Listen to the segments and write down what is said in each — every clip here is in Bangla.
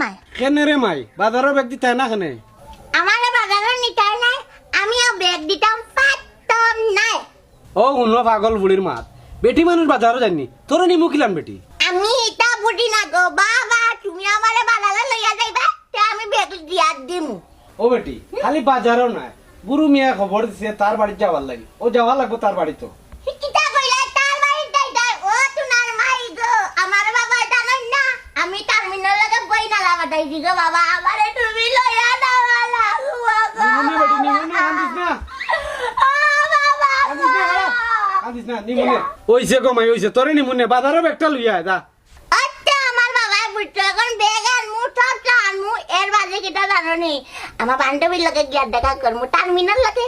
মাই কেনে রে মাই বাজারের ব্যাগ দিতে না কেনে আমার বাজারে নিতাই নাই আমিও ব্যাগ দিতাম পারতাম নাই ও শুনো পাগল বুড়ির মাত বেটি মানুষ বাজারও জানি তোরে নিমু কিলাম বেটি আমি এটা বুঝি না গো বাবা তুমি আমারে বাজারে লইয়া যাইবা তে আমি ব্যাগ দিয়া দিমু ও বেটি খালি বাজারও নাই গুরু মিয়া খবর দিছে তার বাড়ি যাওয়ার লাগি ও যাওয়া লাগবো তার বাড়ি তো কিটা কইলা তার বাড়ি যাইতা ও তুনার মাই গো আমার বাবা জানেন না আমি টার্মিনাল লাগে বই না লাগাইছি গো বাবা আমারে তুমি লইয়া যাওয়া লাগবো নিমুনে বেটি নিমুনে আনিস না আনিস না নিমুনে ওইছে গো মাই ওইছে তোরে নিমুনে বাজারের ব্যাগটা লইয়া আয় যা আচ্ছা আমার বাবা বুঝছো এখন ব্যাগ আর মুঠো টানমু এর বাজে কিটা জানো নি আমার বান্ধবীর লগে গিয়া দেখা করমু টার্মিনাল লাগে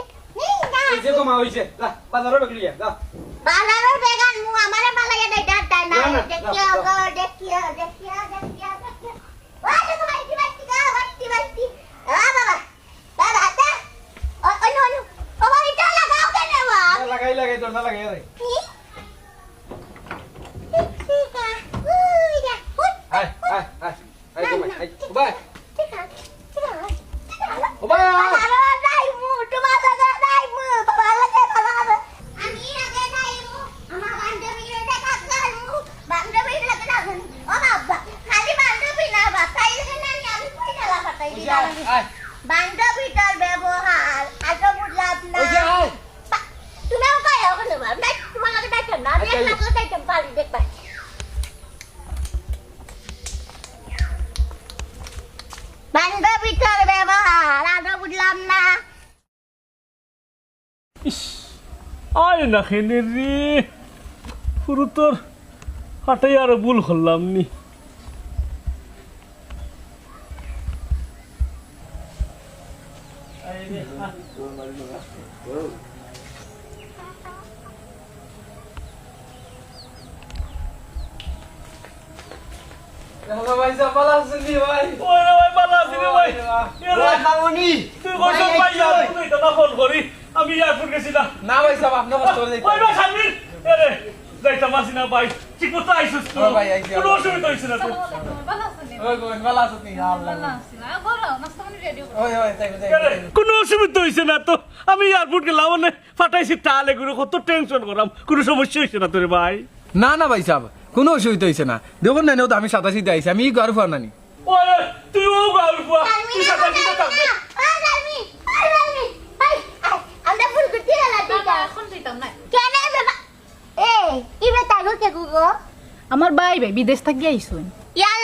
ওইছে গো মা ওইছে যা বাজারের ব্যাগ লইয়া যা বাজারের ব্যাগ আনমু আমারে মালাগে দেইতা তাই না না, না, দেখিও গো দেখিও ওই তো বাইতি বাইতি গো বাইতি ও বাবা বাবা তা ও নো ও এটা লাগাও কেন বা লাগাই লাগাই দরজা লাগাই রে আয় আয় আয় আয় গো মাই আয় বাই ও বাই বান্ধবীটার ব্যবহার আজ বুঝলাম না তুমিও কয় ওখানে তোমার লাগে দেখেন না আমি একটা দেখতাম পারি দেখবা বান্ধবীটার ব্যবহার আজ বুঝলাম না আয় না খেনে রে পুরো তোর হাটাই আর ভুল করলাম নি ভাই যা পালা আসলি ভাই ওই রে ভাই ভালো আছি রে ভাই ওই খামনি তুই কইছ ভাই আর তুই তো না ফোন করি আমি এয়ারপোর্ট গেছিলাম না ভাই সব আপনার কষ্ট হয়ে ওই ভাই সামনে আরে যাইতাম আসি না ভাই ঠিক মতো আইছিস তো ভাই, আইছি, কোনো অসুবিধা হইছে না তো ওই গোন পালা আসনি আল্লাহ ওই ওই তাই আরে, কোনো অসুবিধা হইছে না তো আমি এয়ারপোর্ট গেলাম মানে ফাটাইছি তাহলে গুলো কত টেনশন করাম কোনো সমস্যা হইছে না তোরে ভাই না না ভাই সাহেব কোনো অসুবিধা হয়েছে না দেখুন না তো আমি সাতাশি আইছি আমি ঘর ফুয়া নানি ওরে তুই ও গাল ফুয়া তুই সাথে সাথে থাকবে আমরা ফুল কুটি গেলা দিকা এখন দিতাম না কেন বাবা এই ইবে তাগো কে গুগো আমার ভাই বিদেশ থাকি আইসুন ইয়াল্লা